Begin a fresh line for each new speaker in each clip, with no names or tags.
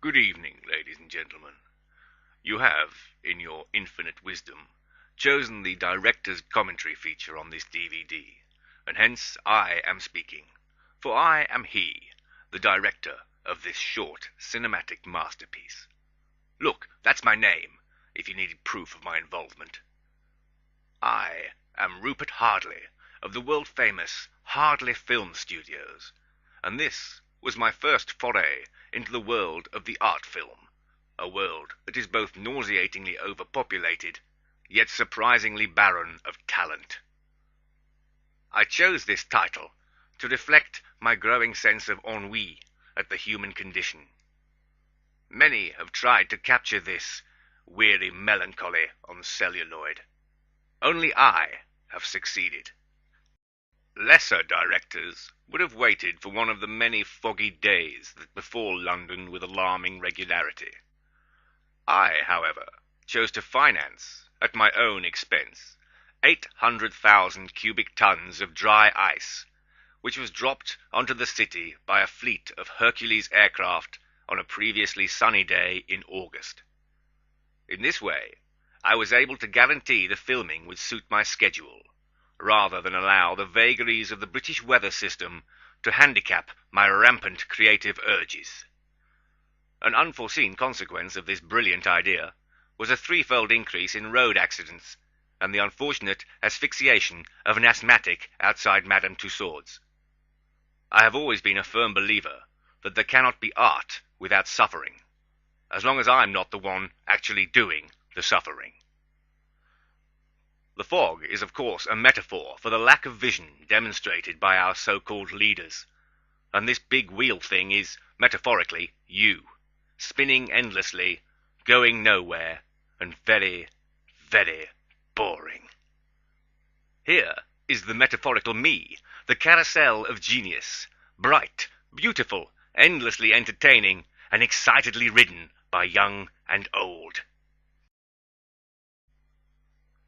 Good evening, ladies and gentlemen. You have, in your infinite wisdom, chosen the director's commentary feature on this DVD, and hence I am speaking, for I am he, the director of this short cinematic masterpiece. Look, that's my name, if you needed proof of my involvement. I am Rupert Hardly, of the world-famous HardlyFilms studios, and this was my first foray into the world of the art film, a world that is both nauseatingly overpopulated, yet surprisingly barren of talent. I chose this title to reflect my growing sense of ennui at the human condition. Many have tried to capture this weary melancholy on celluloid. Only I have succeeded. Lesser directors would have waited for one of the many foggy days that befall London with alarming regularity. I, however, chose to finance, at my own expense, 800,000 cubic tons of dry ice, which was dropped onto the city by a fleet of Hercules aircraft on a previously sunny day in August. In this way, I was able to guarantee the filming would suit my schedule, rather than allow the vagaries of the British weather system to handicap my rampant creative urges. An unforeseen consequence of this brilliant idea was a threefold increase in road accidents and the unfortunate asphyxiation of an asthmatic outside Madame Tussauds. I have always been a firm believer that there cannot be art without suffering, as long as I'm not the one actually doing the suffering. The fog is, of course, a metaphor for the lack of vision demonstrated by our so-called leaders, and this big wheel thing is, metaphorically, you, spinning endlessly, going nowhere, and very, very boring. Here is the metaphorical me, the carousel of genius, bright, beautiful, endlessly entertaining, and excitedly ridden by young and old.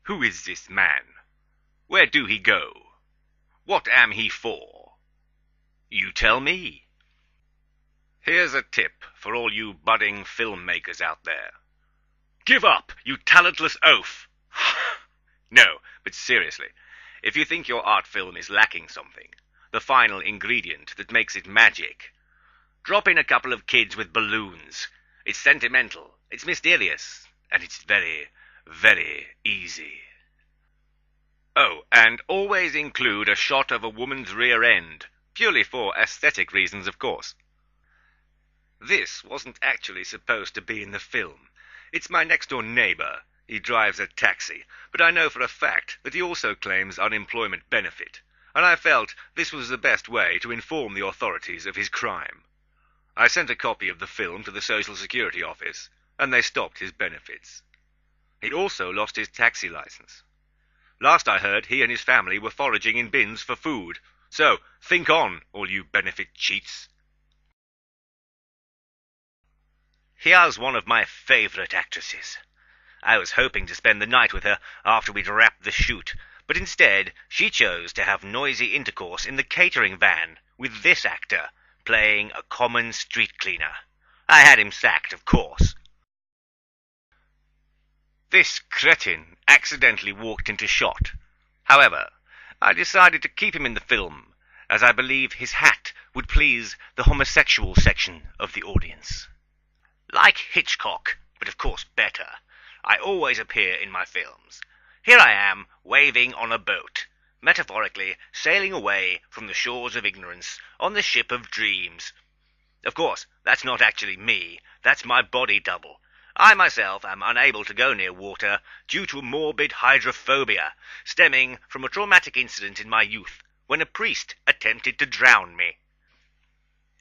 Who is this man? Where do he go? What am he for? You tell me. Here's a tip for all you budding filmmakers out there. Give up, you talentless oaf! No, but seriously, if you think your art film is lacking something, the final ingredient that makes it magic, drop in a couple of kids with balloons. It's sentimental, it's mysterious, and it's very, very easy. Oh, and always include a shot of a woman's rear end, purely for aesthetic reasons, of course. This wasn't actually supposed to be in the film. It's my next-door neighbor. He drives a taxi, but I know for a fact that he also claims unemployment benefit, and I felt this was the best way to inform the authorities of his crime. I sent a copy of the film to the Social Security office, and they stopped his benefits. He also lost his taxi license. Last I heard, he and his family were foraging in bins for food. So, think on, all you benefit cheats. Here's one of my favourite actresses. I was hoping to spend the night with her after we'd wrapped the shoot, but instead she chose to have noisy intercourse in the catering van with this actor, playing a common street cleaner. I had him sacked, of course. This cretin accidentally walked into shot. However, I decided to keep him in the film, as I believe his hat would please the homosexual section of the audience. Like Hitchcock, but of course better, I always appear in my films. Here I am, waving on a boat, metaphorically sailing away from the shores of ignorance on the ship of dreams. Of course, that's not actually me, that's my body double. I myself am unable to go near water due to morbid hydrophobia, stemming from a traumatic incident in my youth when a priest attempted to drown me.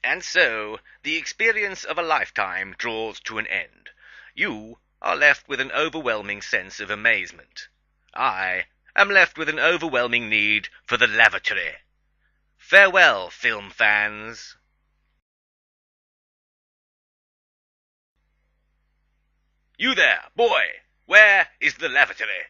And so, the experience of a lifetime draws to an end. You are left with an overwhelming sense of amazement. I am left with an overwhelming need for the lavatory. Farewell, film fans. You there, boy! Where is the lavatory?